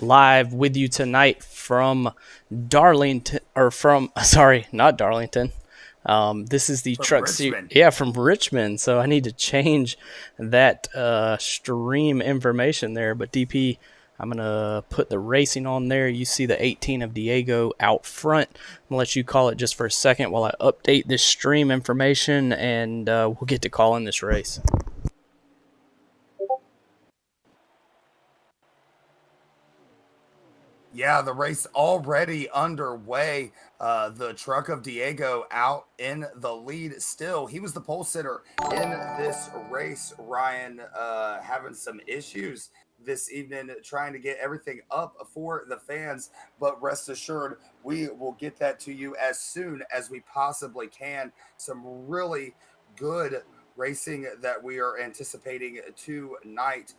live with you tonight from Darlington, or from, sorry, not Darlington. This is the From truck series, Richmond. yeah, from Richmond. So I need to change that stream information there. But DP, I'm going to put the racing on there. You see the 18 of Diego out front. I'm going to let you call it just for a second while I update this stream information, and we'll get to calling this race. Yeah, the race already underway. The truck of Diego out in the lead still. He was the pole sitter in this race, Ryan, having some issues this evening trying to get everything up for the fans. But rest assured, we will get that to you as soon as we possibly can. Some really good racing that we are anticipating tonight.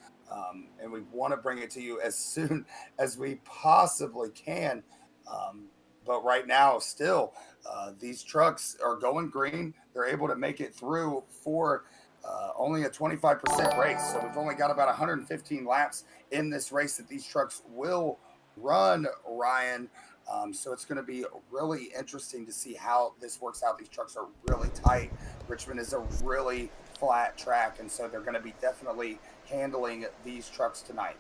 And we want to bring it to you as soon as we possibly can. Um, but right now, still, these trucks are going green. They're able to make it through for only a 25% race. So we've only got about 115 laps in this race that these trucks will run, Ryan. So it's going to be really interesting to see how this works out. These trucks are really tight. Richmond is a really flat track, and so they're going to be definitely handling these trucks tonight.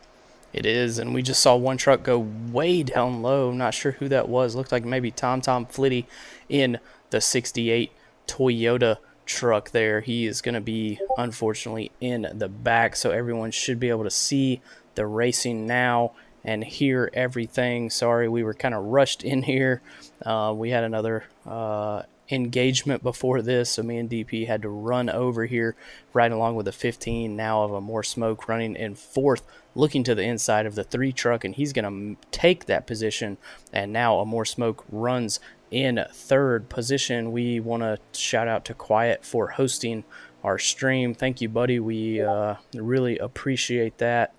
It is, and we just saw one truck go way down low. Not sure who that was. Looked like maybe Tom Flitty in the 68 Toyota truck there. He is going to be, unfortunately, in the back, so everyone should be able to see the racing now and hear everything. Sorry, we were kind of rushed in here. We had another engagement before this, so me and DP had to run over here right along with the 15 now of a More Smoke running in fourth, looking to the inside of the 3 truck, and he's going to take that position, and now a More Smoke runs in third position. We want to shout out to Quiet for hosting our stream. Thank you, buddy. We really appreciate that.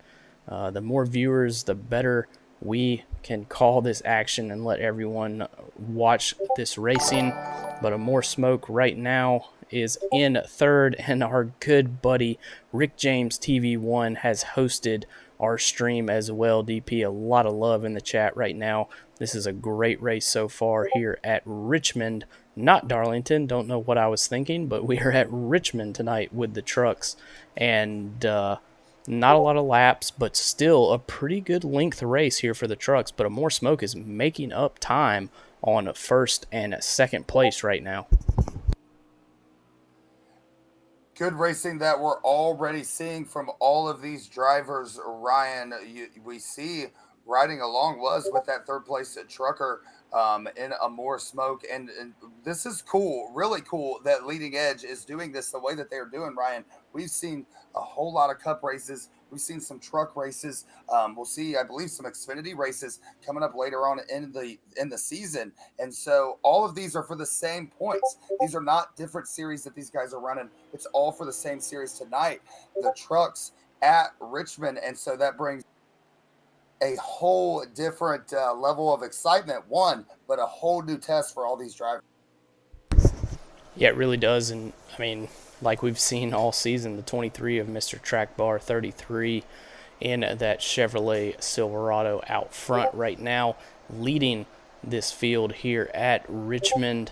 The more viewers, the better we can call this action and let everyone watch this racing. But a More Smoke right now is in third, and our good buddy Rick James TV1 has hosted our stream as well. DP, a lot of love in the chat right now. This is a great race so far here at Richmond, not Darlington. Don't know what I was thinking, but we are at Richmond tonight with the trucks, and not a lot of laps, but still a pretty good length race here for the trucks. But a More Smoke is making up time on first and second place right now. Good racing that we're already seeing from all of these drivers, Ryan. We see riding along was with that third place trucker in a More Smoke. And this is cool, really cool that Leading Edge is doing this the way that they're doing, Ryan. We've seen a whole lot of cup races. We've seen some truck races. We'll see, I believe, some Xfinity races coming up later on in the season. And so all of these are for the same points. These are not different series that these guys are running. It's all for the same series tonight. The trucks at Richmond, and so that brings a whole different level of excitement. One, but a whole new test for all these drivers. Yeah, it really does. And I mean, like we've seen all season, the 23 of Mr. Track Bar 33 in that Chevrolet Silverado out front right now, leading this field here at Richmond.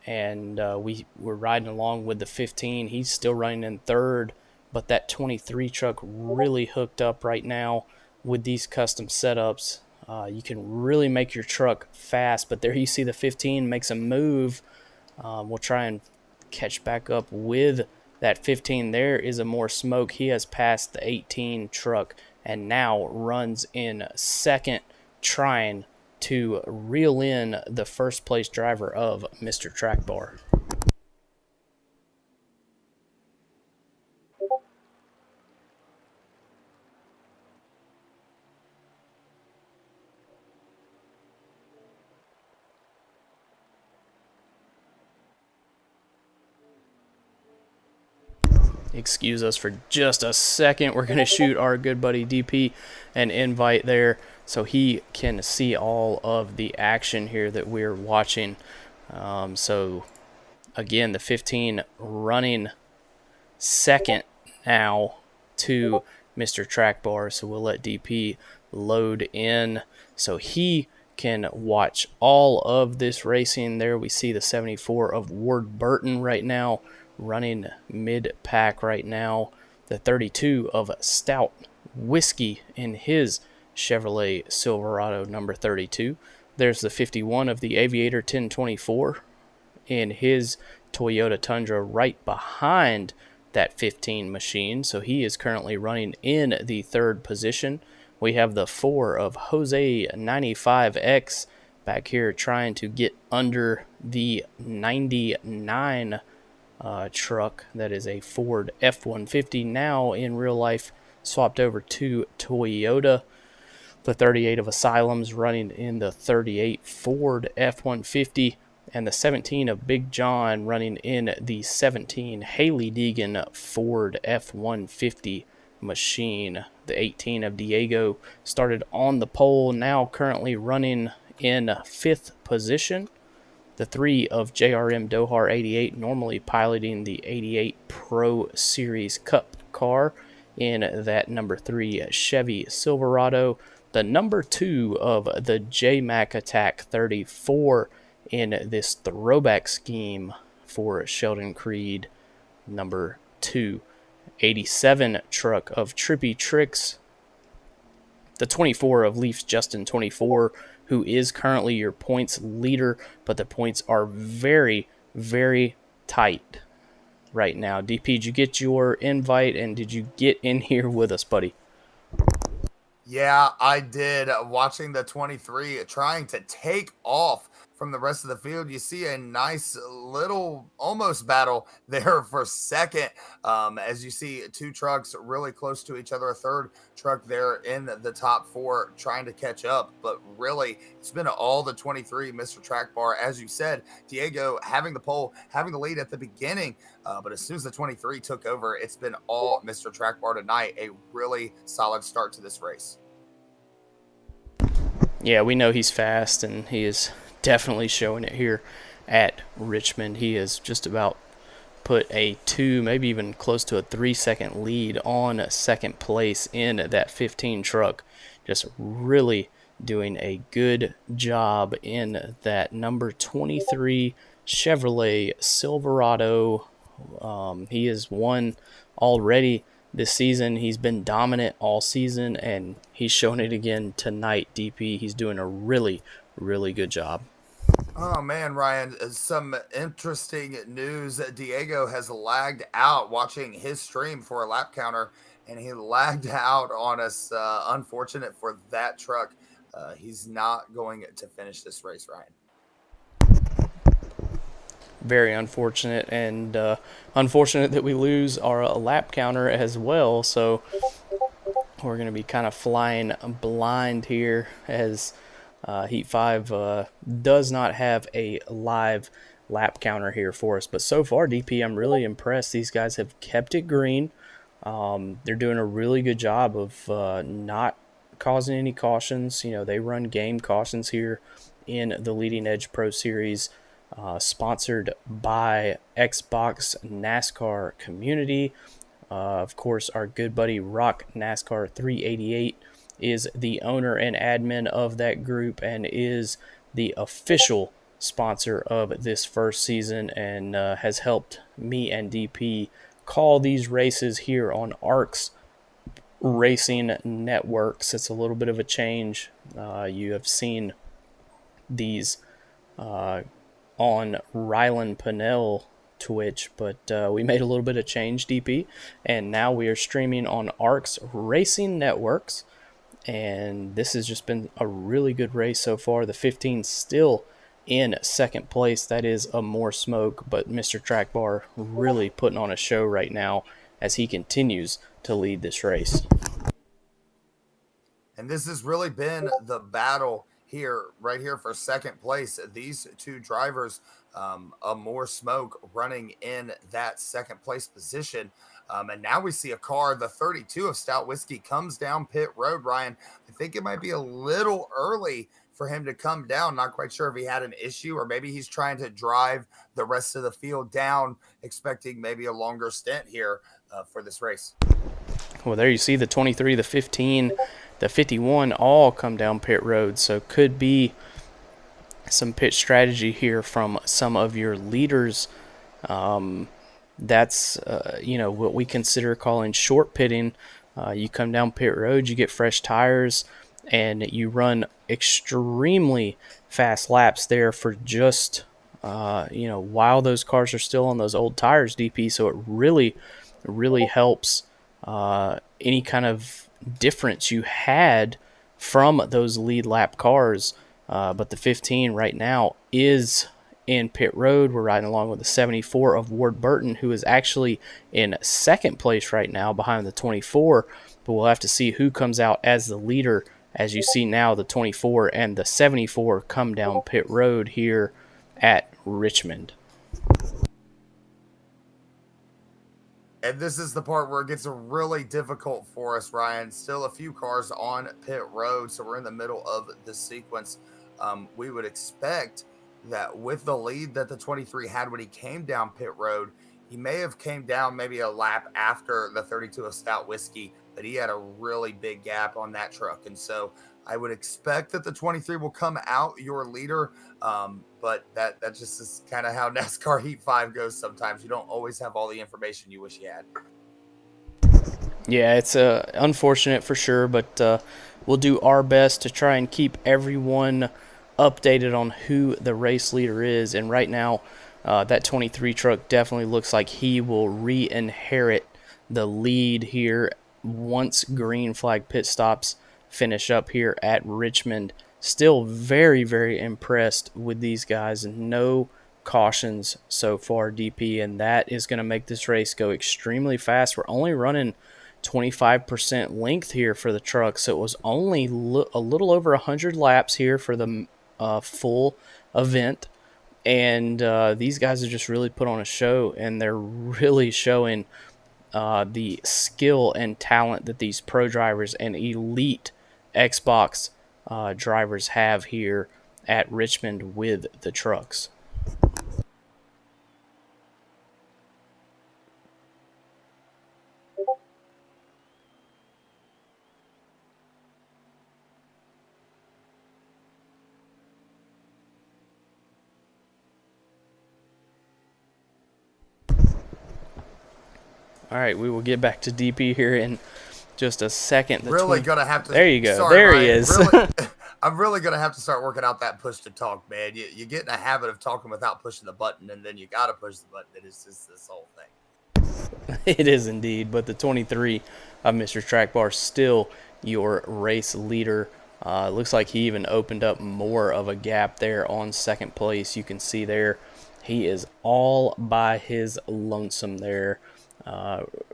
And we're riding along with the 15. He's still running in third, but that 23 truck really hooked up right now with these custom setups. You can really make your truck fast, but there you see the 15 makes a move. We'll try and catch back up with that 15. There is a More Smoke. He has passed the 18 truck and now runs in second, trying to reel in the first place driver of Mr. Track Bar. Excuse us for just a second. We're going to shoot our good buddy DP an invite there so he can see all of the action here that we're watching. So, again, the 15 running second now to Mr. Track Bar. So we'll let DP load in so he can watch all of this racing. There we see the 74 of Ward Burton right now, running mid-pack right now. The 32 of Stout Whiskey in his Chevrolet Silverado number 32. There's the 51 of the Aviator 1024 in his Toyota Tundra right behind that 15 machine. So he is currently running in the third position. We have the 4 of Jose 95X back here trying to get under the 99 truck. That is a Ford F-150, now in real life swapped over to Toyota. The 38 of Asylum's running in the 38 Ford F-150, and the 17 of Big John running in the 17 Haley Deegan Ford F-150 machine. The 18 of Diego started on the pole, now currently running in 5th position. The 3 of JRM Dohar 88, normally piloting the 88 Pro Series Cup car in that number 3 Chevy Silverado. The number 2 of the J-Mac Attack 34 in this throwback scheme for Sheldon Creed, number 2. 87 truck of Trippy Tricks. The 24 of Leafs Justin 24, who is currently your points leader, but the points are very, very tight right now. DP, did you get your invite, and did you get in here with us, buddy? Yeah, I did. Watching the 23 trying to take off from the rest of the field. You see a nice little almost battle there for second. As you see two trucks really close to each other, a third truck there in the top 4 trying to catch up. But really, it's been all the 23, Mr. Track Bar. As you said, Diego having the pole, having the lead at the beginning. But as soon as the 23 took over, it's been all Mr. Track Bar tonight. A really solid start to this race. Yeah, we know he's fast, and he is definitely showing it here at Richmond. He has just about put a 2, maybe even close to a 3-second lead on second place in that 15 truck. Just really doing a good job in that number 23 Chevrolet Silverado. He has won already this season. He's been dominant all season, and he's shown it again tonight, DP. He's doing a really, really good job. Oh man, Ryan, some interesting news. Diego has lagged out watching his stream for a lap counter, and he lagged out on us. Unfortunate for that truck. He's not going to finish this race, Ryan. Very unfortunate, and unfortunate that we lose our lap counter as well. So we're going to be kind of flying blind here, as Heat 5 does not have a live lap counter here for us. But so far, DP, I'm really impressed. These guys have kept it green. They're doing a really good job of not causing any cautions. You know, they run game cautions here in the Leading Edge Pro Series, sponsored by Xbox NASCAR Community. Of course, our good buddy Rock NASCAR 388 is the owner and admin of that group, and is the official sponsor of this first season, and has helped me and DP call these races here on ARC's Racing Networks. It's a little bit of a change. You have seen these on Rylan Pinnell Twitch, but we made a little bit of change, DP, and now we are streaming on ARC's Racing Networks, and this has just been a really good race so far. The 15 still in second place. That is a more smoke, but Mr. Track Bar really putting on a show right now as he continues to lead this race. And this has really been the battle here, right here for second place. These two drivers, a more smoke running in that second place position. And now we see a car, the 32 of Stout Whiskey, comes down pit road, Ryan. I think it might be a little early for him to come down. Not quite sure if he had an issue, or maybe he's trying to drive the rest of the field down, expecting maybe a longer stint here for this race. Well, there you see the 23, the 15 the 51 all come down pit road. So could be some pit strategy here from some of your leaders. That's what we consider calling short pitting. You come down pit road, you get fresh tires, and you run extremely fast laps there for just while those cars are still on those old tires, DP. So it really helps any kind of difference you had from those lead lap cars. But the 15 right now is in pit road. We're riding along with the 74 of Ward Burton, who is actually in second place right now behind the 24. But we'll have to see who comes out as the leader. As you see now, the 24 and the 74 come down pit road here at Richmond. And this is the part where it gets really difficult for us, Ryan. Still a few cars on pit road, so we're in the middle of the sequence. We would expect that with the lead that the 23 had when he came down pit road, he may have came down maybe a lap after the 32 of Stout Whiskey, but he had a really big gap on that truck. And so I would expect that the 23 will come out your leader, but that just is kind of how NASCAR Heat 5 goes sometimes. You don't always have all the information you wish you had. Yeah, it's unfortunate for sure, but we'll do our best to try and keep everyone updated on who the race leader is. And right now, that 23 truck definitely looks like he will re-inherit the lead here once green flag pit stops finish up here at Richmond. Still very, very impressed with these guys. No cautions so far, DP, and that is going to make this race go extremely fast. We're only running 25% length here for the truck, so it was only a little over 100 laps here for the full event. And these guys have just really put on a show, and they're really showing the skill and talent that these pro drivers and elite Xbox drivers have here at Richmond with the trucks. All right, we will get back to DP here in just a second. Gonna have to. There you go. Sorry, there Ryan, he is. Really, I'm really gonna have to start working out that push to talk, man. You get in a habit of talking without pushing the button, and then you gotta push the button. It's just this whole thing. It is indeed, but the 23 of Mr. Track Bar still your race leader. Looks like he even opened up more of a gap there on second place. You can see there he is all by his lonesome there,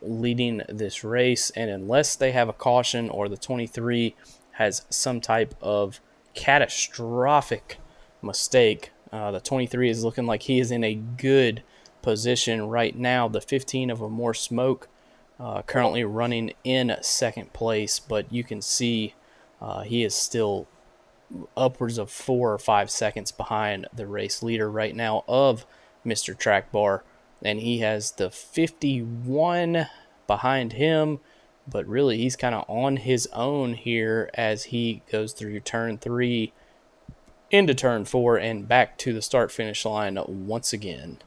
leading this race. And unless they have a caution or the 23 has some type of catastrophic mistake, the 23 is looking like he is in a good position right now. The 15 of a more smoke currently running in second place, but you can see he is still upwards of 4 or 5 seconds behind the race leader right now of Mr. Track Bar, and he has the 51 behind him, but really he's kind of on his own here as he goes through turn 3 into turn 4 and back to the start finish line once again.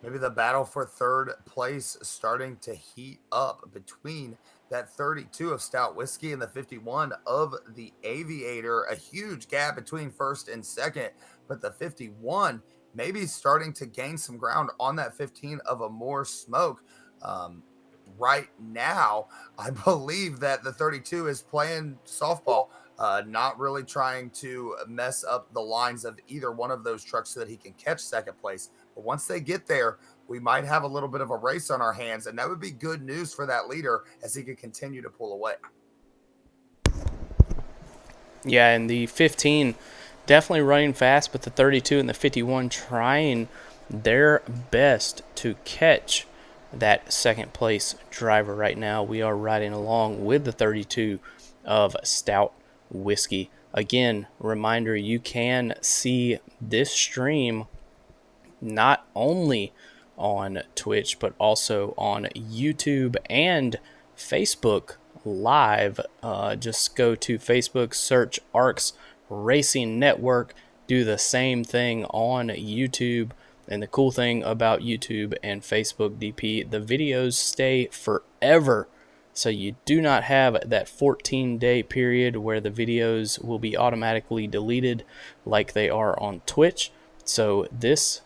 Maybe the battle for third place starting to heat up between that 32 of Stout Whiskey and the 51 of the Aviator. A huge gap between first and second, but the 51 maybe starting to gain some ground on that 15 of a more smoke. Right now, I believe that the 32 is playing softball, not really trying to mess up the lines of either one of those trucks so that he can catch second place. But once they get there, we might have a little bit of a race on our hands, and that would be good news for that leader as he could continue to pull away. Yeah, and the 15 definitely running fast, but the 32 and the 51 trying their best to catch that second place driver right now. We are riding along with the 32 of Stout Whiskey. Again, reminder, you can see this stream not only on Twitch, but also on YouTube and Facebook Live. Just go to Facebook, search Arcs Racing Network, do the same thing on YouTube. And the cool thing about YouTube and Facebook DP, the videos stay forever. So you do not have that 14-day period where the videos will be automatically deleted like they are on Twitch. So this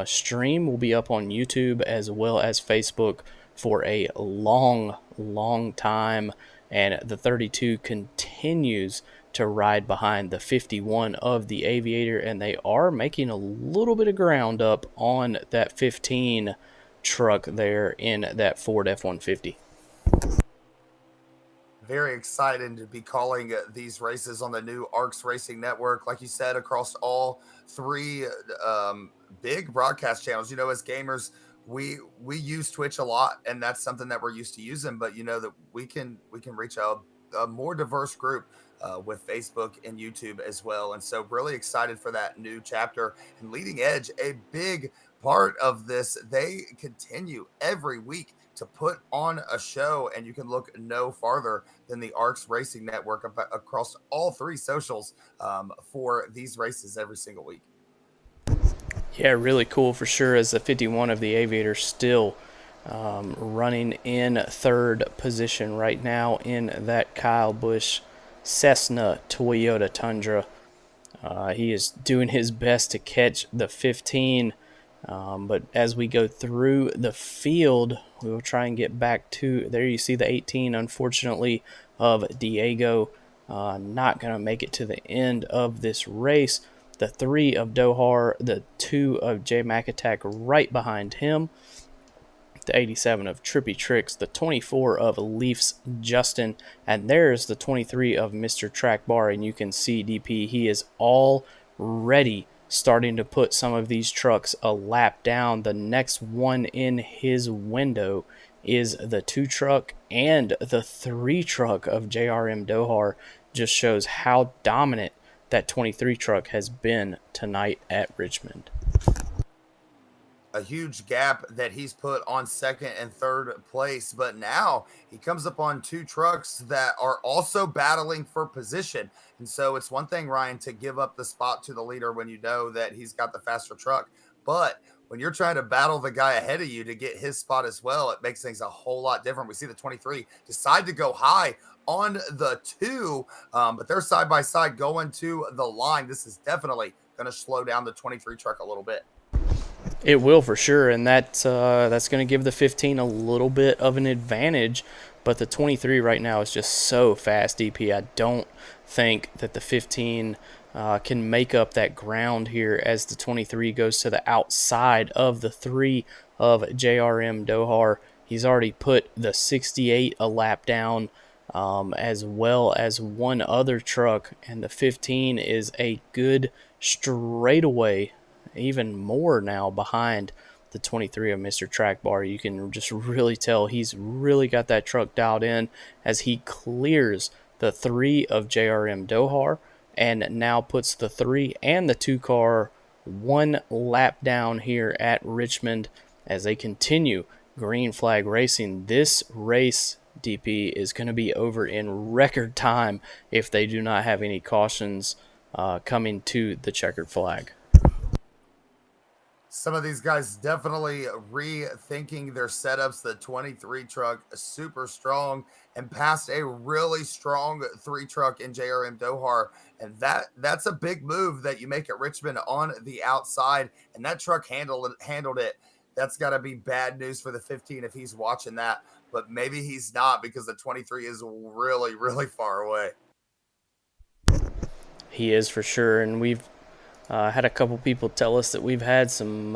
stream will be up on YouTube as well as Facebook for a long time. And the 32 continues to ride behind the 51 of the Aviator, and they are making a little bit of ground up on that 15 truck there in that Ford F-150. Very excited to be calling these races on the new Arcs Racing Network, like you said, across all three big broadcast channels. You know, as gamers, we use Twitch a lot, and that's something that we're used to using. But you know that we can reach a more diverse group with Facebook and YouTube as well. And so, really excited for that new chapter. And Leading Edge, a big part of this, they continue every week to put on a show, and you can look no farther than the Arcs Racing Network across all three socials for these races every single week. Yeah, really cool for sure, as the 51 of the Aviator still running in third position right now in that Kyle Busch Cessna Toyota Tundra. He is doing his best to catch the 15, but as we go through the field, we will try and get back to, there you see the 18, unfortunately, of Diego. Not going to make it to the end of this race. The 3 of Dohar, the 2 of J Mac Attack right behind him, the 87 of Trippy Tricks, the 24 of Leafs Justin, and there's the 23 of Mr. Track Bar. And you can see DP, he is already starting to put some of these trucks a lap down. The next one in his window is the 2 truck, and the 3 truck of JRM Dohar just shows how dominant that 23 truck has been tonight at Richmond. A huge gap that he's put on second and third place, but now he comes up on 2 trucks that are also battling for position. And so it's one thing, Ryan, to give up the spot to the leader when you know that he's got the faster truck, but when you're trying to battle the guy ahead of you to get his spot as well, it makes things a whole lot different. We see the 23 decide to go high on the 2, but they're side by side going to the line. This is definitely going to slow down the 23 truck a little bit. It will for sure, and that's going to give the 15 a little bit of an advantage, but the 23 right now is just so fast, DP. I don't think that the 15 can make up that ground here as the 23 goes to the outside of the 3 of JRM Dohar. He's already put the 68 a lap down, as well as one other truck, and the 15 is a good straightaway, even more now behind the 23 of Mr. Track Bar. You can just really tell he's really got that truck dialed in as he clears the 3 of JRM Dohar and now puts the 3 and the 2 car 1 lap down here at Richmond as they continue green flag racing. This race, DP, is going to be over in record time if they do not have any cautions coming to the checkered flag. Some of these guys definitely rethinking their setups. The 23 truck, super strong, and passed a really strong 3 truck in JRM Dohar. And that's a big move that you make at Richmond on the outside. And that truck handled it. That's got to be bad news for the 15 if he's watching that. But maybe he's not, because the 23 is really, really far away. He is for sure, and we've had a couple people tell us that we've had some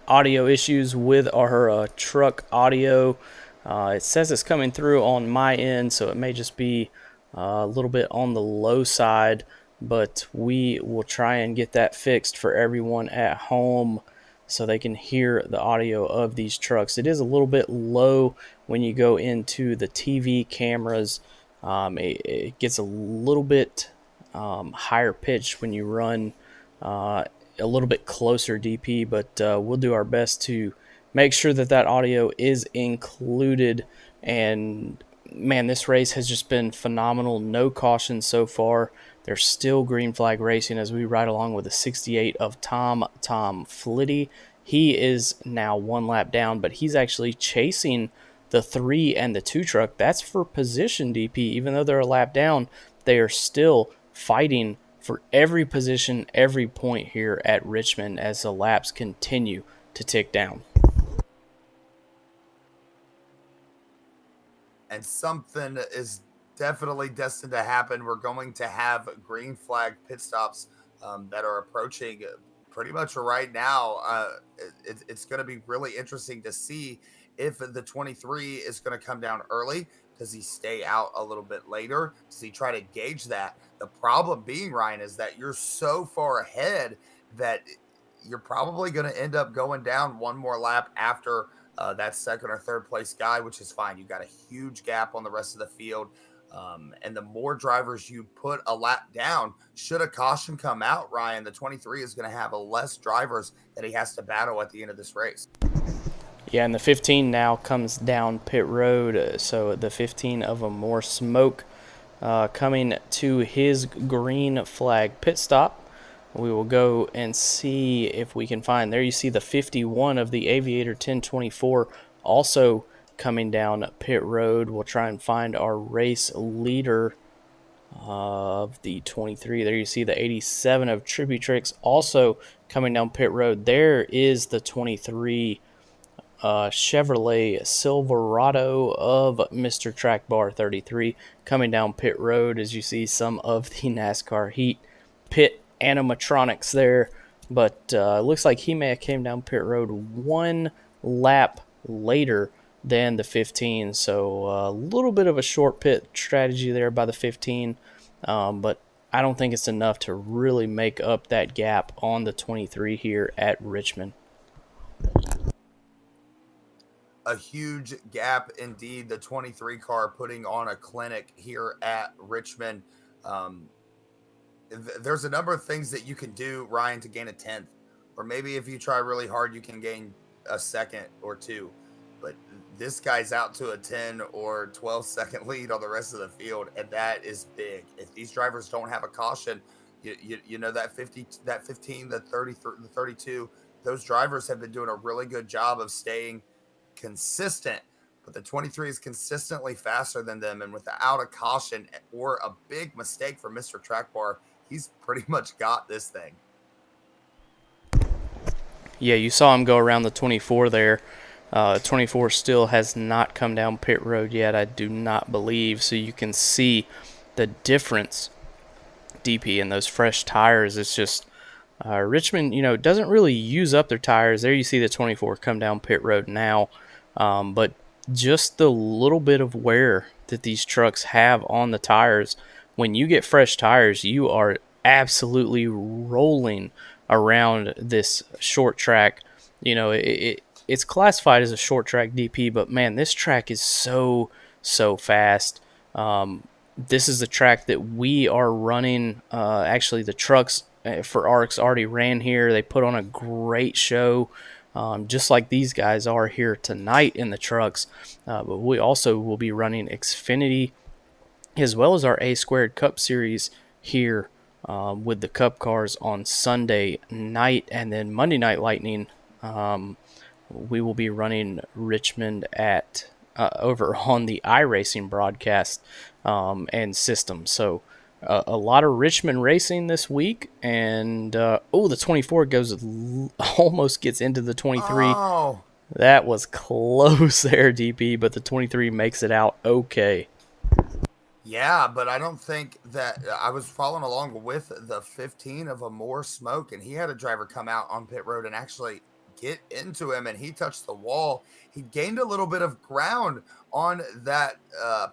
audio issues with our truck audio. It says it's coming through on my end, so it may just be a little bit on the low side, but we will try and get that fixed for everyone at home so they can hear the audio of these trucks. It is a little bit low when you go into the TV cameras. It gets a little bit higher pitch when you run a little bit closer, DP, but we'll do our best to make sure that audio is included And man, this race has just been phenomenal. No caution so far. There's still green flag racing as we ride along with the 68 of Tom Flitty. He is now one lap down, but he's actually chasing the 3 and the 2 truck. That's for position, DP. Even though they're a lap down, they are still fighting for every position, every point here at Richmond as the laps continue to tick down. And something is definitely destined to happen. We're going to have green flag pit stops that are approaching pretty much right now. It's going to be really interesting to see if the 23 is going to come down early. Does he stay out a little bit later? Does he try to gauge that? The problem being, Ryan, is that you're so far ahead that you're probably going to end up going down one more lap after that second or third place guy, which is fine. You got a huge gap on the rest of the field. And the more drivers you put a lap down, should a caution come out, Ryan, the 23 is going to have a less drivers that he has to battle at the end of this race. Yeah, and the 15 now comes down pit road. So the 15 of a more smoke coming to his green flag pit stop. We will go and see if we can find. There you see the 51 of the Aviator 1024 also coming down pit road. We'll try and find our race leader of the 23. There you see the 87 of Tributrix also coming down pit road. There is the 23 Chevrolet Silverado of Mr. Track Bar 33 coming down pit road. As you see some of the NASCAR Heat pit animatronics there, but looks like he may have came down pit road one lap later than the 15, so a little bit of a short pit strategy there by the 15, but I don't think it's enough to really make up that gap on the 23 here at Richmond. A huge gap indeed. The 23 car putting on a clinic here at Richmond. There's a number of things that you can do, Ryan, to gain a 10th, or maybe if you try really hard, you can gain a second or two. But this guy's out to a 10 or 12-second lead on the rest of the field, and that is big. If these drivers don't have a caution, you know that 50, that 15, the 33, the 32, those drivers have been doing a really good job of staying consistent. But the 23 is consistently faster than them, and without a caution or a big mistake for Mr. Track Bar, he's pretty much got this thing. Yeah, you saw him go around the 24 there. 24 still has not come down pit road yet, I do not believe. So you can see the difference, DP, in those fresh tires. It's just Richmond, doesn't really use up their tires. There you see the 24 come down pit road now. But just the little bit of wear that these trucks have on the tires, when you get fresh tires, you are absolutely rolling around this short track. It's classified as a short track, DP, but man, this track is so fast. This is the track that we are running. Actually, the trucks for ARCS already ran here. They put on a great show, just like these guys are here tonight in the trucks. But we also will be running Xfinity as well as our A Squared Cup Series here with the Cup cars on Sunday night, and then Monday Night Lightning. We will be running Richmond at over on the iRacing broadcast and system. So a lot of Richmond racing this week, and the 24 almost gets into the 23. Oh. That was close there, DP, but the 23 makes it out okay. Yeah, but I don't think that I was following along with the 15 of a more smoke, and he had a driver come out on pit road and actually get into him, and he touched the wall. He gained a little bit of ground on that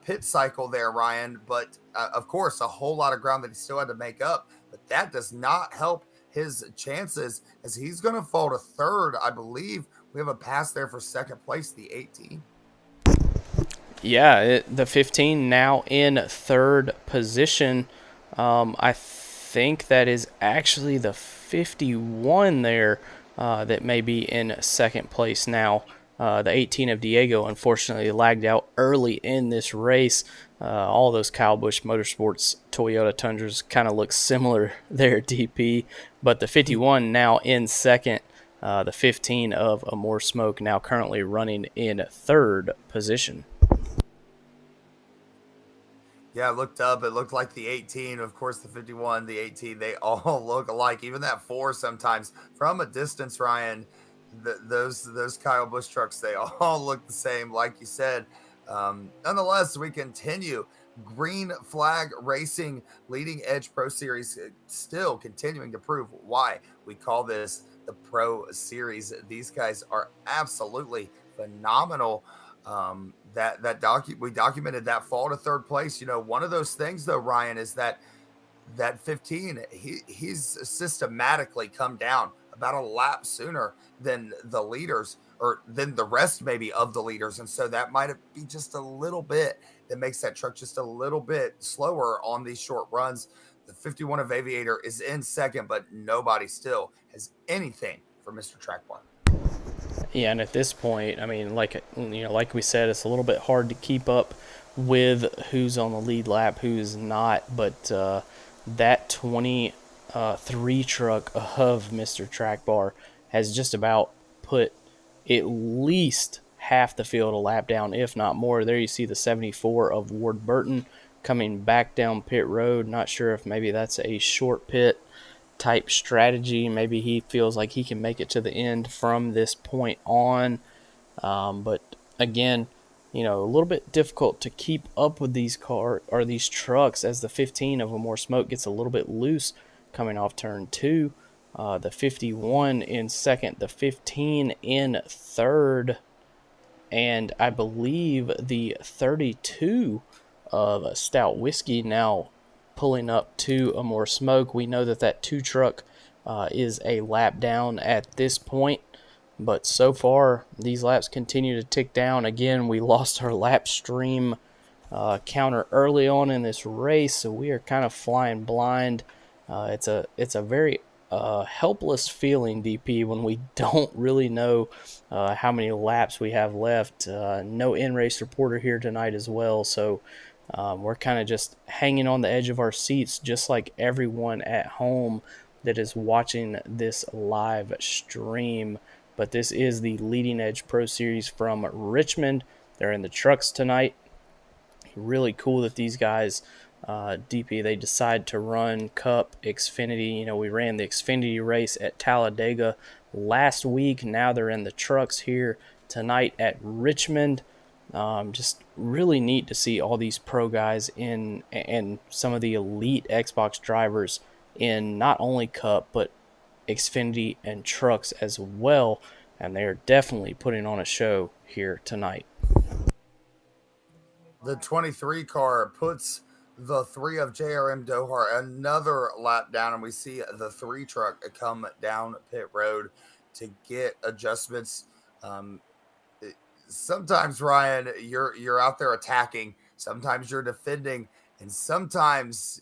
pit cycle there, Ryan, but of course, a whole lot of ground that he still had to make up. But that does not help his chances, as he's going to fall to third. I believe we have a pass there for second place, the 18. Yeah, the 15 now in third position. I think that is actually the 51 there that may be in second place now. The 18 of Diego unfortunately lagged out early in this race. All those Kyle Busch Motorsports Toyota Tundras kind of look similar there, DP. But the 51 now in second. The 15 of Amore Smoke now currently running in third position. Yeah, I looked up. It looked like the 18. Of course, the 51, the 18, they all look alike. Even that 4 sometimes from a distance, Ryan, those Kyle Busch trucks, they all look the same, like you said. Nonetheless, we continue. Green Flag Racing Leading Edge Pro Series still continuing to prove why we call this the Pro Series. These guys are absolutely phenomenal. We documented that fall to third place. One of those things though, Ryan, is that 15, he's systematically come down about a lap sooner than the leaders, or than the rest maybe of the leaders, and so that might be just a little bit that makes that truck just a little bit slower on these short runs. The 51 of Aviator is in second, but nobody still has anything for Mr. Track Bar. Yeah, and at this point, I mean, like we said, it's a little bit hard to keep up with who's on the lead lap, who's not. But that 23 truck of Mr. Track Bar has just about put at least half the field a lap down, if not more. There you see the 74 of Ward Burton coming back down pit road. Not sure if maybe that's a short pit type strategy. Maybe he feels like he can make it to the end from this point on. But again, a little bit difficult to keep up with these these trucks as the 15 of Amore Smoke gets a little bit loose coming off turn 2. The 51 in second, the 15 in third, and I believe the 32 of Stout Whiskey now pulling up to Amore Smoke. We know that 2 truck is a lap down at this point, but so far these laps continue to tick down. Again, we lost our lap stream counter early on in this race, so we are kind of flying blind. It's a very helpless feeling, DP, when we don't really know how many laps we have left. No in-race reporter here tonight as well, so we're kind of just hanging on the edge of our seats, just like everyone at home that is watching this live stream. But this is the Leading Edge Pro Series from Richmond. They're in the trucks tonight. Really cool that these guys, DP, they decide to run Cup, Xfinity. We ran the Xfinity race at Talladega last week. Now they're in the trucks here tonight at Richmond. Just really neat to see all these pro guys in, and some of the elite Xbox drivers in not only Cup but Xfinity and trucks as well, and they are definitely putting on a show here tonight. The 23 car puts the 3 of JRM Dohar another lap down, and we see the 3 truck come down pit road to get adjustments. Sometimes, Ryan, you're out there attacking, sometimes you're defending, and sometimes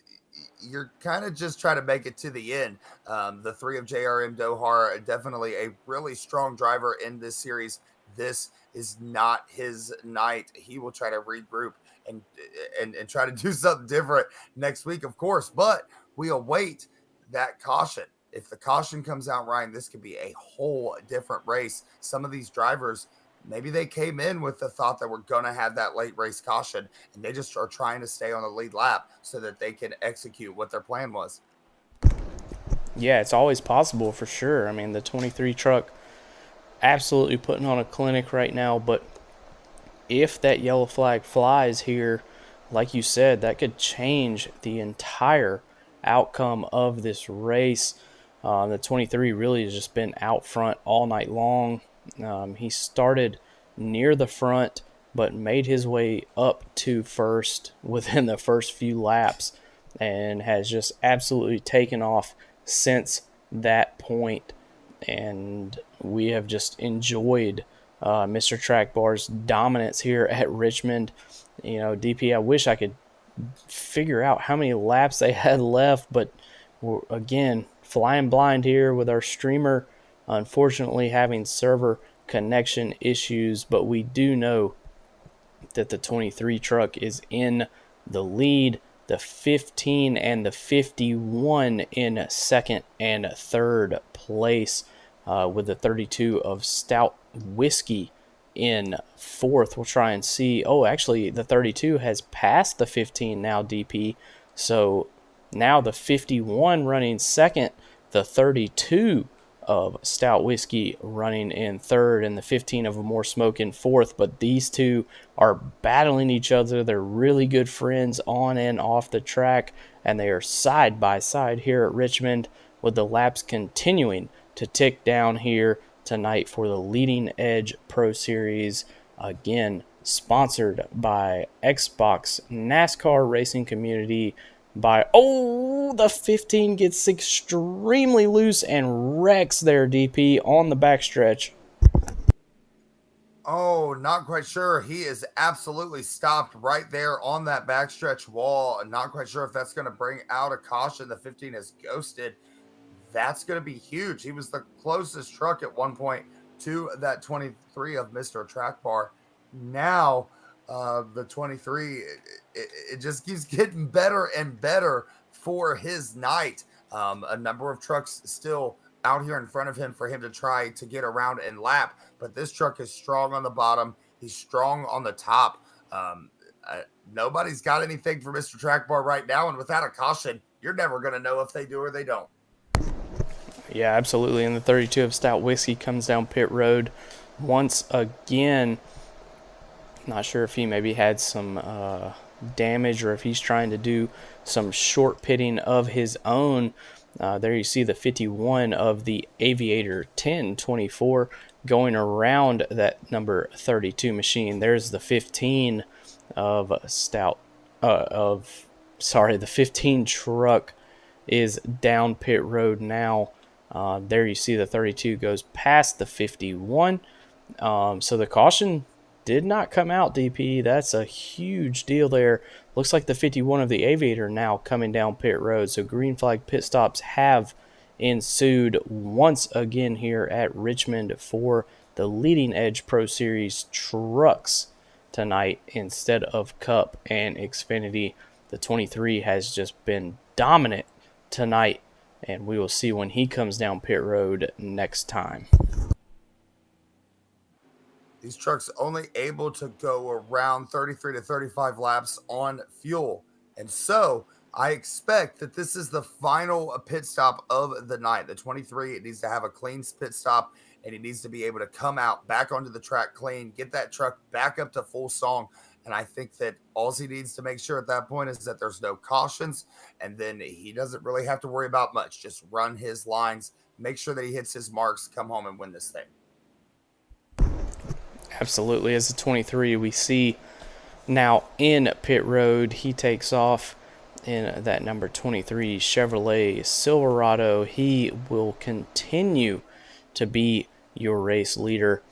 you're kind of just trying to make it to the end. The 3 of JRM Dohar, definitely a really strong driver in this series. This is not his night. He will try to regroup and try to do something different next week, of course, but we await that caution. If the caution comes out, Ryan, this could be a whole different race. Some of these drivers, maybe they came in with the thought that we're going to have that late race caution, and they just are trying to stay on the lead lap so that they can execute what their plan was. Yeah, it's always possible for sure. I mean, the 23 truck absolutely putting on a clinic right now, but if that yellow flag flies here, like you said, that could change the entire outcome of this race. The 23 really has just been out front all night long. He started near the front, but made his way up to first within the first few laps, and has just absolutely taken off since that point. And we have just enjoyed Mr. Track Bar's dominance here at Richmond. DP, I wish I could figure out how many laps they had left, but we're, again, flying blind here with our streamer, unfortunately having server connection issues, but we do know that the 23 truck is in the lead. The 15 and the 51 in second and third place, with the 32 of Stout Whiskey in fourth. We'll try and see. Oh, actually, the 32 has passed the 15 now, DP. So now the 51 running second, the 32 of Stout Whiskey running in third, and the 15 of More Smoke in fourth. But these two are battling each other. They're really good friends on and off the track, and they are side by side here at Richmond, with the laps continuing to tick down here tonight for the Leading Edge Pro Series. Again, sponsored by Xbox NASCAR Racing Community. The 15 gets extremely loose and wrecks there, DP, on the backstretch. Oh, not quite sure. He is absolutely stopped right there on that backstretch wall. Not quite sure if that's going to bring out a caution. The 15 is ghosted. That's going to be huge. He was the closest truck at one point to that 23 of Mr. Track Bar. Now, the 23, it just keeps getting better and better for his night. A number of trucks still out here in front of him for him to try to get around and lap, but this truck is strong on the bottom. He's strong on the top. Nobody's got anything for Mr. Track Bar right now, and without a caution, you're never going to know if they do or they don't. Yeah, absolutely. And the 32 of Stout Whiskey comes down pit road once again. Not sure if he maybe had some damage or if he's trying to do some short pitting of his own. There you see the 51 of the Aviator 1024 going around that number 32 machine. There's the 15 of the 15 truck is down pit road now. There you see the 32 goes past the 51. So the caution did not come out, DP. That's a huge deal there. Looks like the 51 of the Aviator now coming down pit road. So green flag pit stops have ensued once again here at Richmond for the Leading Edge Pro Series trucks tonight instead of Cup and Xfinity. The 23 has just been dominant tonight, and we will see when he comes down pit road next time. These trucks only able to go around 33 to 35 laps on fuel. And so I expect that this is the final pit stop of the night. The 23, it needs to have a clean pit stop, and it needs to be able to come out back onto the track clean, get that truck back up to full song. And I think that all he needs to make sure at that point is that there's no cautions, and then he doesn't really have to worry about much. Just run his lines, make sure that he hits his marks, come home and win this thing. Absolutely. As a 23, we see now in pit road, he takes off in that number 23 Chevrolet Silverado. He will continue to be your race leader.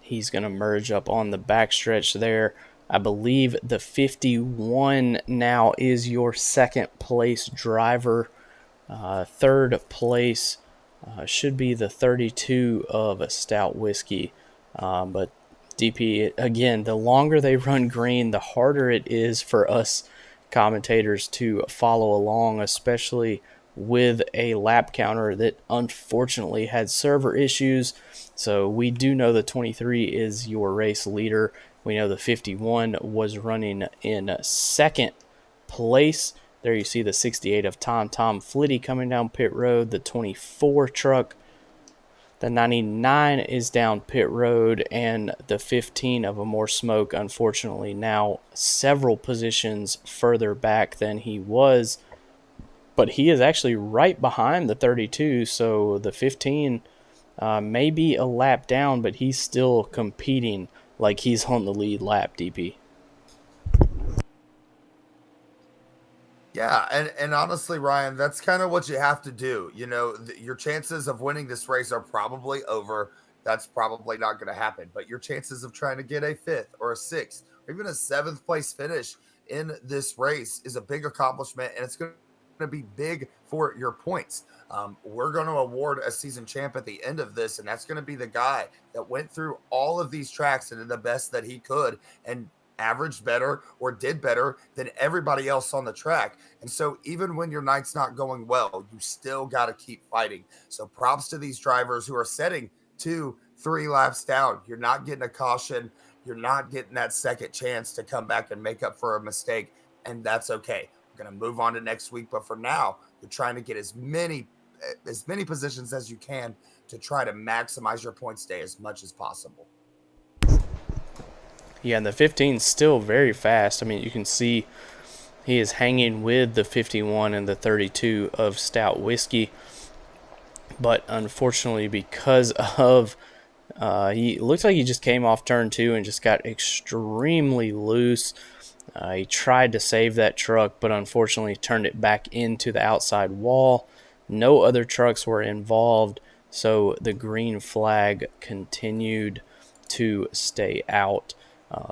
He's going to merge up on the backstretch there. I believe the 51 now is your second place driver. Third place should be the 32 of a Stout Whiskey. But DP, again, the longer they run green, the harder it is for us commentators to follow along, especially with a lap counter that unfortunately had server issues. So we do know the 23 is your race leader. We know the 51 was running in second place. There you see the 68 of Tom Flitty coming down pit road, the 24 truck. The 99 is down pit road, and the 15 of a More Smoke, unfortunately, now several positions further back than he was. But he is actually right behind the 32, so the 15 may be a lap down, but he's still competing like he's on the lead lap, DP. Yeah, and honestly, Ryan, that's kind of what you have to do. You know, your chances of winning this race are probably over. That's probably not going to happen. But your chances of trying to get a fifth or a sixth or even a seventh place finish in this race is a big accomplishment, and it's going to be big for your points. We're going to award a season champ at the end of this, and that's going to be the guy that went through all of these tracks and did the best that he could and averaged better or did better than everybody else on the track. And so even when your night's not going well, you still got to keep fighting. So props to these drivers who are setting 2-3 laps down. You're not getting a caution. You're not getting that second chance to come back and make up for a mistake. And that's okay. We're going to move on to next week. But for now, you're trying to get as many positions as you can to try to maximize your points day as much as possible. Yeah, and the 15 is still very fast. I mean, you can see he is hanging with the 51 and the 32 of Stout Whiskey. But unfortunately, because of he looks like he just came off turn 2 and just got extremely loose. He tried to save that truck, but unfortunately turned it back into the outside wall. No other trucks were involved, so the green flag continued to stay out.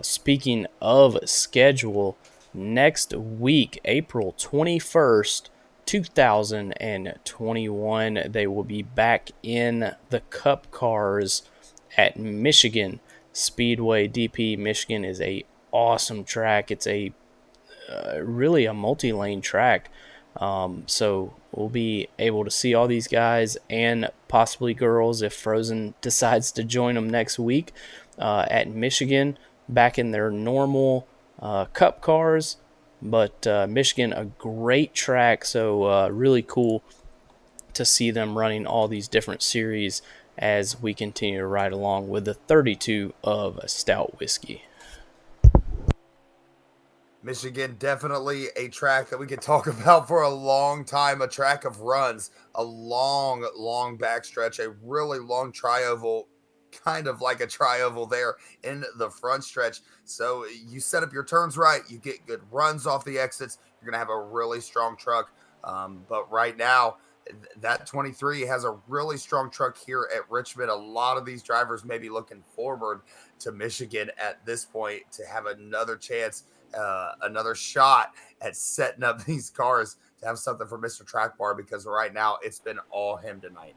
Speaking of schedule, next week, April 21st, 2021, they will be back in the Cup cars at Michigan Speedway. DP Michigan is a awesome track. It's a really a multi-lane track. So we'll be able to see all these guys and possibly girls if Frozen decides to join them next week at Michigan, back in their normal Cup cars. But Michigan, a great track, so really cool to see them running all these different series as we continue to ride along with the 32 of Stout Whiskey. Michigan, definitely a track that we could talk about for a long time, a track of runs, a long, long backstretch, a really long trioval, kind of like a trioval there in the front stretch. So you set up your turns right, you get good runs off the exits, you're going to have a really strong truck. But right now, that 23 has a really strong truck here at Richmond. A lot of these drivers may be looking forward to Michigan at this point to have another chance, another shot at setting up these cars to have something for Mr. Track Bar, because right now it's been all him tonight.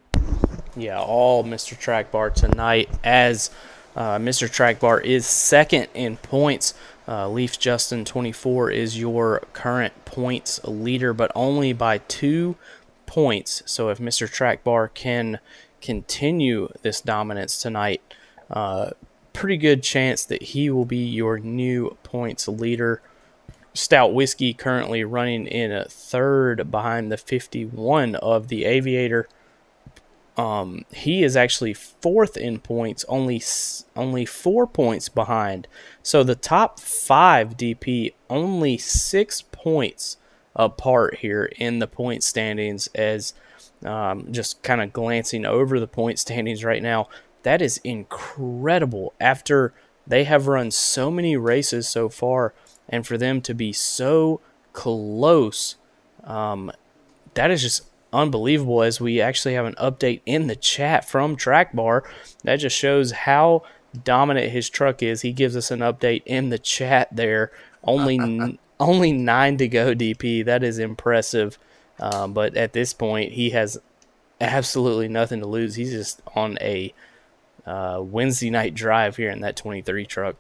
Yeah, all Mr. Track Bar tonight, as Mr. Track Bar is second in points. Leaf Justin 24 is your current points leader, but only by 2 points. So if Mr. Track Bar can continue this dominance tonight, pretty good chance that he will be your new points leader. Stout Whiskey currently running in a third behind the 51 of the Aviator. He is actually fourth in points, only 4 points behind. So the top 5 DP only 6 points apart here in the point standings. As just kind of glancing over the point standings right now, that is incredible. After they have run so many races so far, and for them to be so close, that is just unbelievable. As we actually have an update in the chat from Track Bar that just shows how dominant his truck is. He gives us an update in the chat there. Only 9 to go, DP. That is impressive. But at this point, he has absolutely nothing to lose. He's just on a Wednesday night drive here in that 23 truck.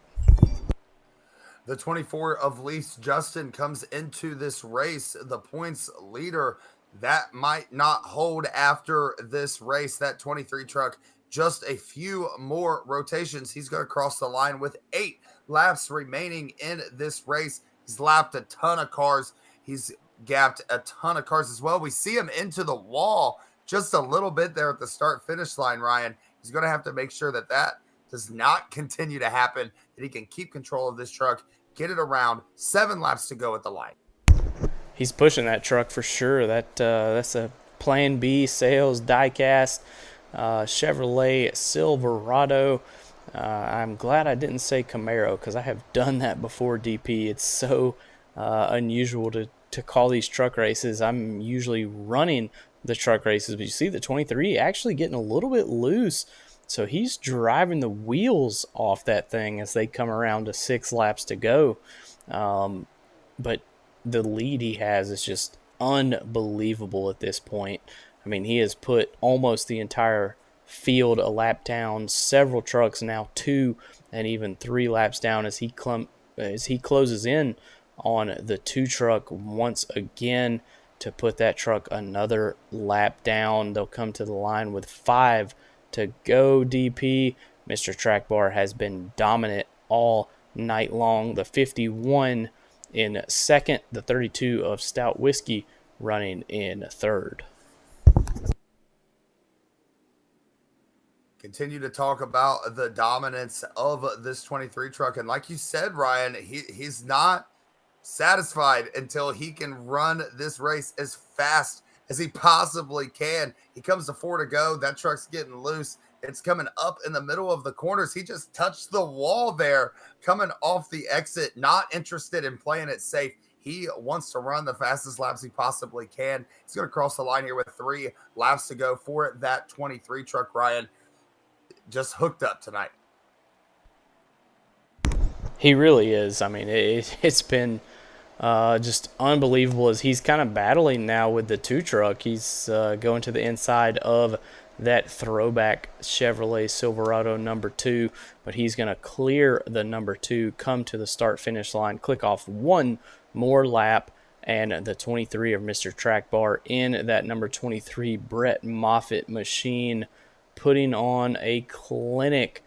The 24 of Leafs Justin comes into this race, the points leader. That might not hold after this race. That 23 truck, just a few more rotations. He's going to cross the line with 8 laps remaining in this race. He's lapped a ton of cars. He's gapped a ton of cars as well. We see him into the wall just a little bit there at the start-finish line, Ryan. He's going to have to make sure that that does not continue to happen, that he can keep control of this truck, get it around. 7 laps to go at the line. He's pushing that truck for sure. That's a Plan B sales diecast Chevrolet Silverado. I'm glad I didn't say Camaro, because I have done that before, DP. It's so unusual to call these truck races. I'm usually running the truck races, but you see the 23 actually getting a little bit loose. So he's driving the wheels off that thing as they come around to 6 laps to go. But the lead he has is just unbelievable at this point. I mean, he has put almost the entire field a lap down, several trucks now 2 and even 3 laps down as he closes in on the 2 truck once again to put that truck another lap down. They'll come to the line with 5 to go. DP, Mr. Track Bar has been dominant all night long. The 51 in second, the 32 of Stout Whiskey running in third. Continue to talk about the dominance of this 23 truck. And like you said, Ryan, he's not satisfied until he can run this race as fast as he possibly can. He comes to 4 to go. That truck's getting loose. It's coming up in the middle of the corners. He just touched the wall there, coming off the exit, not interested in playing it safe. He wants to run the fastest laps he possibly can. He's going to cross the line here with 3 laps to go for that 23 truck, Ryan. Just hooked up tonight. He really is. I mean, it's been just unbelievable as he's kind of battling now with the 2 truck. He's going to the inside of that throwback Chevrolet Silverado number 2, but he's going to clear the number 2, come to the start-finish line, click off one more lap, and the 23 of Mr. Track Bar in that number 23 Brett Moffitt machine, putting on a clinic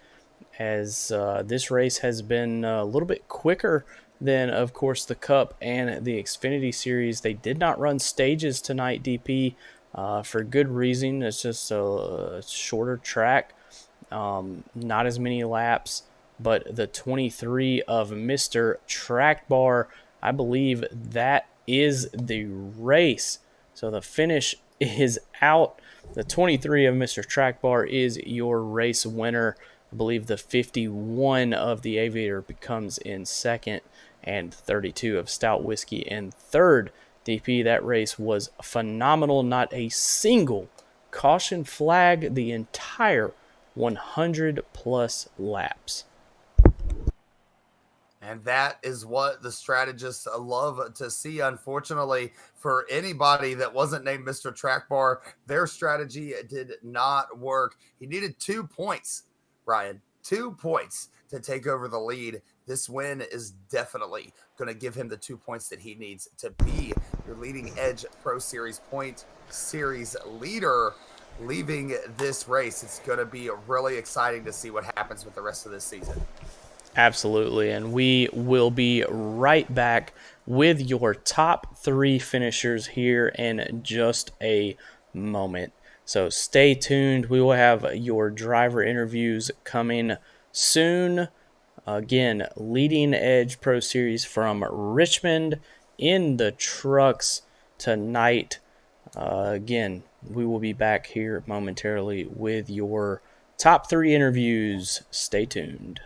as this race has been a little bit quicker than, of course, the Cup and the Xfinity Series. They did not run stages tonight, DP, for good reason. It's just a shorter track, not as many laps. But the 23 of Mr. Track Bar, I believe that is the race. So the finish is out. The 23 of Mr. Track Bar is your race winner. I believe the 51 of the Aviator becomes in second, and 32 of Stout Whiskey in third. DP, that race was phenomenal. Not a single caution flag the entire 100-plus laps. And that is what the strategists love to see. Unfortunately, for anybody that wasn't named Mr. Track Bar, their strategy did not work. He needed 2 points, Ryan, 2 points to take over the lead. This win is definitely going to give him the 2 points that he needs to be your leading edge Pro Series point series leader leaving this race. It's going to be really exciting to see what happens with the rest of this season. Absolutely, and we will be right back with your top 3 finishers here in just a moment. So stay tuned. We will have your driver interviews coming soon. Again, leading edge Pro Series from Richmond in the trucks tonight. Again, we will be back here momentarily with your top 3 interviews. Stay tuned.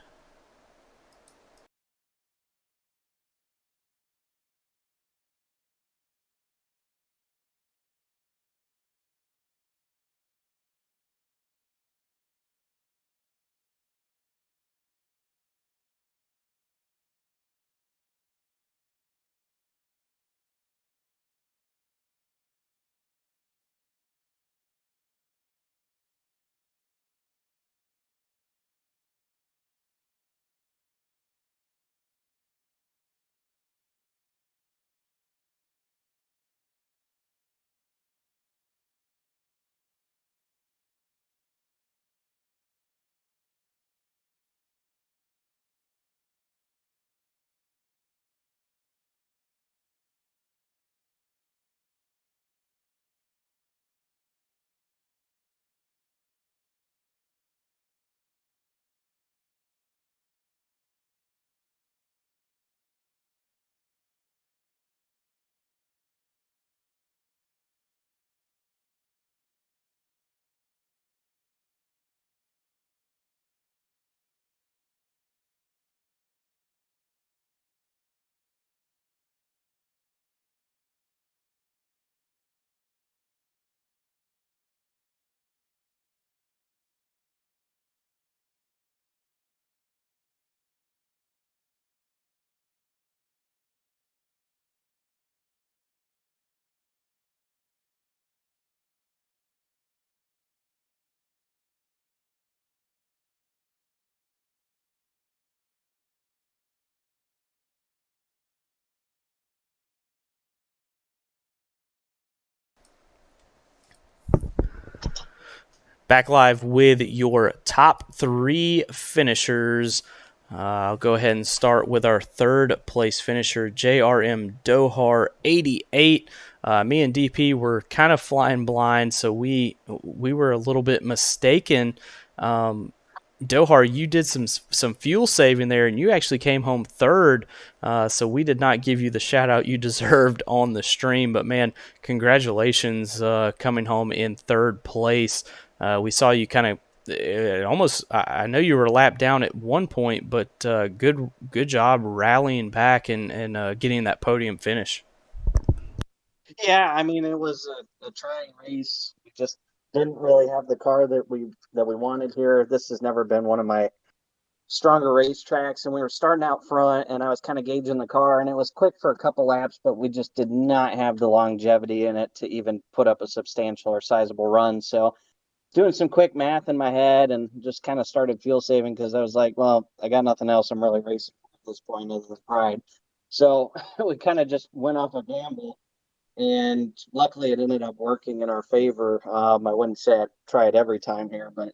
Back live with your top three finishers. I'll go ahead and start with our third place finisher, JRM Dohar 88. Me and DP were kind of flying blind, so we were a little bit mistaken. Dohar, you did some fuel saving there, and you actually came home third. So we did not give you the shout out you deserved on the stream. But man, congratulations coming home in third place. We saw you kind of almost. I know you were a lap down at one point, but good job rallying back and getting that podium finish. Yeah, I mean it was a trying race. We just didn't really have the car that we wanted here. This has never been one of my stronger racetracks, and we were starting out front, and I was kind of gauging the car, and it was quick for a couple laps, but we just did not have the longevity in it to even put up a substantial or sizable run. So doing some quick math in my head and just kind of started fuel saving because I was like, well, I got nothing else I'm really racing at this point other than pride. So we kind of just went off a gamble, and luckily it ended up working in our favor. I wouldn't say I'd try it every time here, but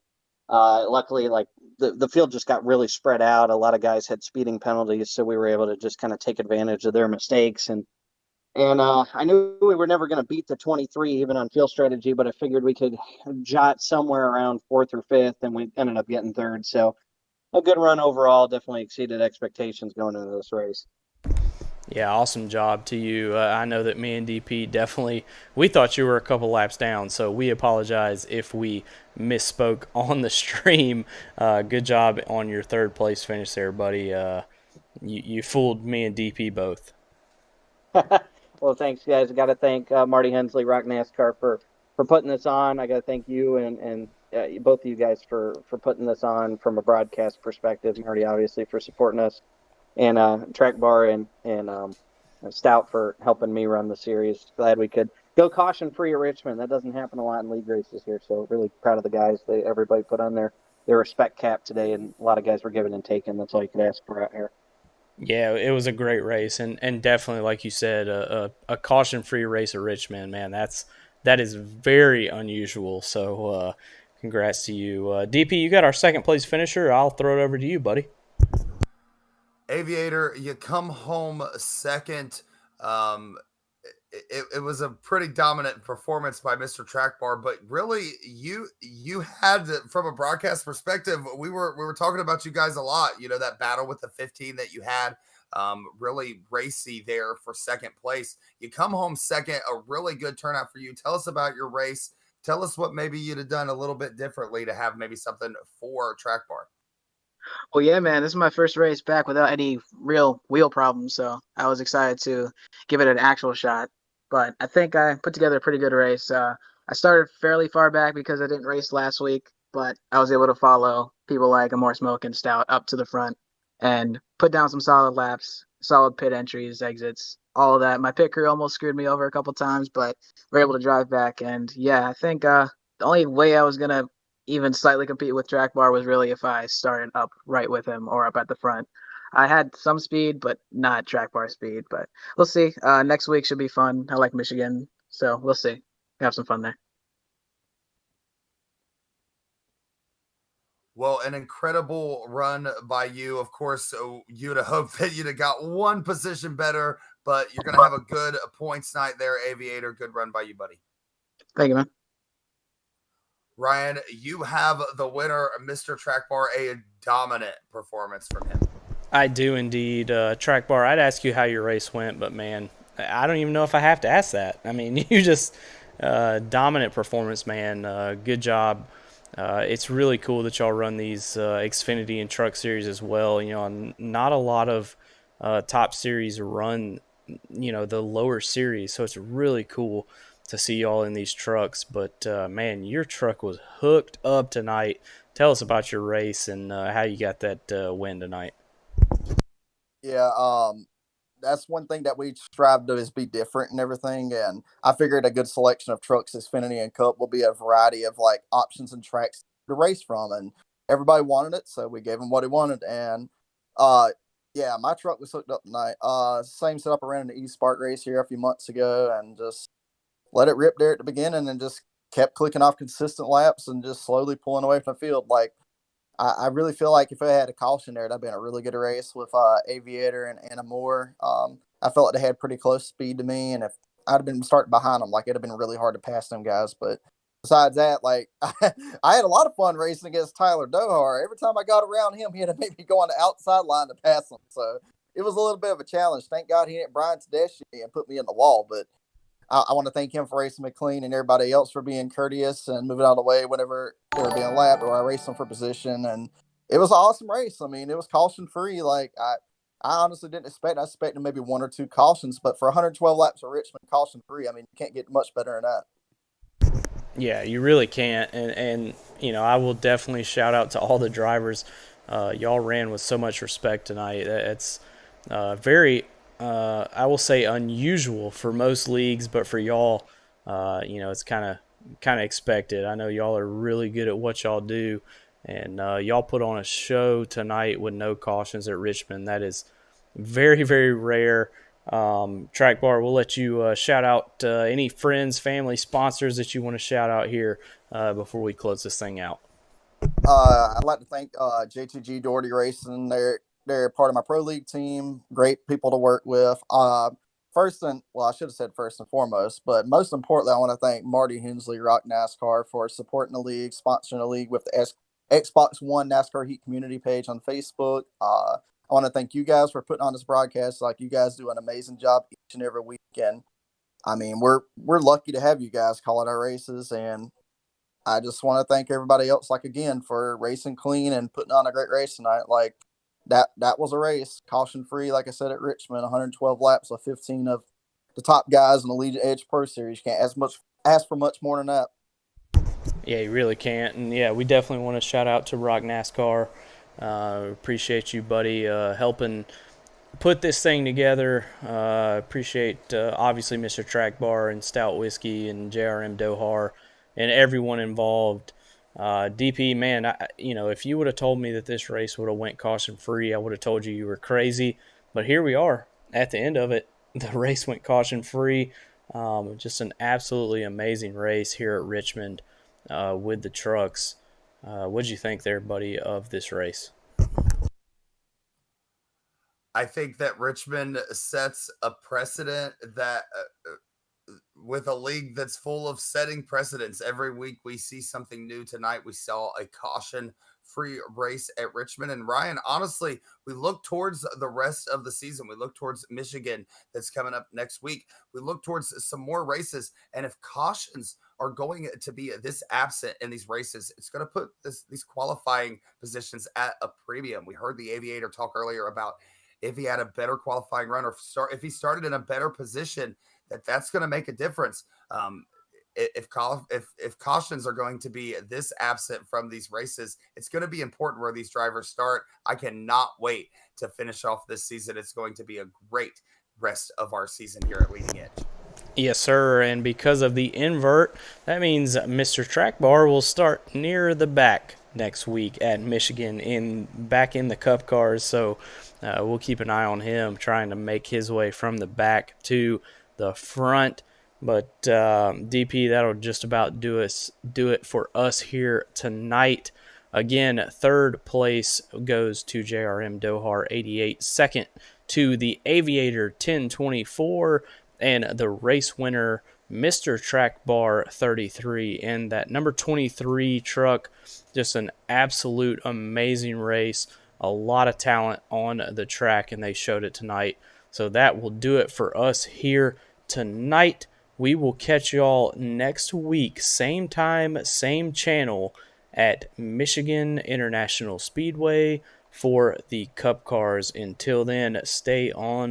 luckily, like the field just got really spread out. A lot of guys had speeding penalties, so we were able to just kind of take advantage of their mistakes. And I knew we were never going to beat the 23 even on field strategy, but I figured we could jot somewhere around fourth or fifth, and we ended up getting third. So a good run overall. Definitely exceeded expectations going into this race. Yeah, awesome job to you. I know that me and DP definitely we thought you were a couple laps down, so we apologize if we misspoke on the stream. Good job on your third place finish there, buddy. You fooled me and DP both. Well, thanks, guys. I got to thank Marty Hensley, Rock NASCAR, for putting this on. I got to thank you and both of you guys for putting this on from a broadcast perspective. Marty, obviously, for supporting us, and Track Bar and Stout for helping me run the series. Glad we could go caution free at Richmond. That doesn't happen a lot in league races here, so really proud of the guys. Everybody put on their respect cap today, and a lot of guys were giving and taking. That's all you could ask for out here. Yeah, it was a great race, and definitely, like you said, a caution-free race at Richmond. Man, that is very unusual. So, congrats to you, DP. You got our second place finisher. I'll throw it over to you, buddy. Aviator, you come home second. Um, it was a pretty dominant performance by Mr. Trackbar, but really you had from a broadcast perspective, we were talking about you guys a lot. You know, that battle with the 15 that you had, really racy there for second place. You come home second, a really good turnout for you. Tell us about your race. Tell us what maybe you'd have done a little bit differently to have maybe something for Trackbar. Well, yeah, man, this is my first race back without any real wheel problems, so I was excited to give it an actual shot. But I think I put together a pretty good race. I started fairly far back because I didn't race last week, but I was able to follow people like Amore Smoke and Stout up to the front and put down some solid laps, solid pit entries, exits, all of that. My pit crew almost screwed me over a couple times, but we are able to drive back. And yeah, I think the only way I was gonna even slightly compete with Track Bar was really if I started up right with him or up at the front. I had some speed, but not Track Bar speed. But we'll see. Next week should be fun. I like Michigan, so we'll see. Have some fun there. Well, an incredible run by you. Of course, so you'd have hoped that you'd have got one position better, but you're going to have a good points night there, Aviator. Good run by you, buddy. Thank you, man. Ryan, you have the winner, Mr. Trackbar, a dominant performance from him. I do indeed, Track Bar. I'd ask you how your race went, but man, I don't even know if I have to ask that. I mean, you just dominant performance, man. Good job. It's really cool that y'all run these Xfinity and Truck Series as well. You know, not a lot of top series run, you know, the lower series, so it's really cool to see y'all in these trucks. But man, your truck was hooked up tonight. Tell us about your race and how you got that win tonight. Yeah, that's one thing that we strive to is be different and everything. And I figured a good selection of trucks, Xfinity and Cup, will be a variety of like options and tracks to race from. And everybody wanted it, so we gave him what he wanted. And yeah, my truck was hooked up tonight. Same setup I ran in the East Spark race here a few months ago, and just let it rip there at the beginning and just kept clicking off consistent laps and just slowly pulling away from the field. Like, I really feel like if I had a caution there, that'd been a really good race with Aviator and Anna Moore. I felt like they had pretty close speed to me, and if I'd have been starting behind them, like it'd have been really hard to pass them guys. But besides that, like I had a lot of fun racing against Tyler Dohar. Every time I got around him, he had to make me go on the outside line to pass him. So it was a little bit of a challenge. Thank God he didn't Brian Tedeschi and put me in the wall, but I want to thank him for racing McLean and everybody else for being courteous and moving out of the way whenever they were being lapped or I raced them for position. And it was an awesome race. I mean, it was caution free. Like I honestly didn't expect. I expected maybe 1 or 2 cautions, but for 112 laps of Richmond caution free, I mean, you can't get much better than that. Yeah, you really can't. And you know, I will definitely shout out to all the drivers. Y'all ran with so much respect tonight. It's very, I will say, unusual for most leagues, but for y'all, you know, it's kind of expected. I know y'all are really good at what y'all do, and y'all put on a show tonight with no cautions at Richmond. That is very, very rare. Track Bar, we'll let you shout out any friends, family, sponsors that you want to shout out here before we close this thing out. I'd like to thank J2G Doherty Racing. They're part of my pro league team. Great people to work with. I should have said first and foremost, but most importantly, I want to thank Marty Hensley, Rock NASCAR, for supporting the league, sponsoring the league with the Xbox One NASCAR Heat community page on Facebook. I want to thank you guys for putting on this broadcast. Like, you guys do an amazing job each and every weekend. I mean, we're lucky to have you guys calling our races, and I just want to thank everybody else, like, again, for racing clean and putting on a great race tonight. Like, that was a race, caution free, like I said, at Richmond, 112 laps with 15 of the top guys in the Legion Edge Pro Series. You can't ask for much more than that. Yeah, you really can't. And yeah, we definitely want to shout out to Rock NASCAR. Appreciate you, buddy, helping put this thing together. Appreciate, obviously, Mr. Track Bar and Stout Whiskey and JRM Dohar and everyone involved. DP, man, you know, if you would have told me that this race would have went caution free, I would have told you were crazy. But here we are at the end of it. The race went caution free. Just an absolutely amazing race here at Richmond with the trucks. What'd you think there, buddy, of this race? I think that Richmond sets a precedent that with a league that's full of setting precedents. Every week we see something new. Tonight we saw a caution-free race at Richmond. And Ryan, honestly, we look towards the rest of the season. We look towards Michigan that's coming up next week. We look towards some more races. And if cautions are going to be this absent in these races, it's going to put these qualifying positions at a premium. We heard the Aviator talk earlier about if he had a better qualifying run or if he started in a better position, that's going to make a difference. If cautions are going to be this absent from these races, it's going to be important where these drivers start. I cannot wait to finish off this season. It's going to be a great rest of our season here at Leading Edge. Yes, sir. And because of the invert, that means Mr. Track Bar will start near the back next week at Michigan, back in the Cup cars. So we'll keep an eye on him trying to make his way from the back to the front. But DP, that'll just about do it for us here tonight. Again, third place goes to JRM Dohar 88, second to the Aviator 1024, and the race winner Mr. Track Bar 33. And that number 23 truck, just an absolute amazing race. A lot of talent on the track, and they showed it tonight. So that will do it for us here tonight. We will catch y'all next week, same time, same channel at Michigan International Speedway for the Cup cars. Until then, stay on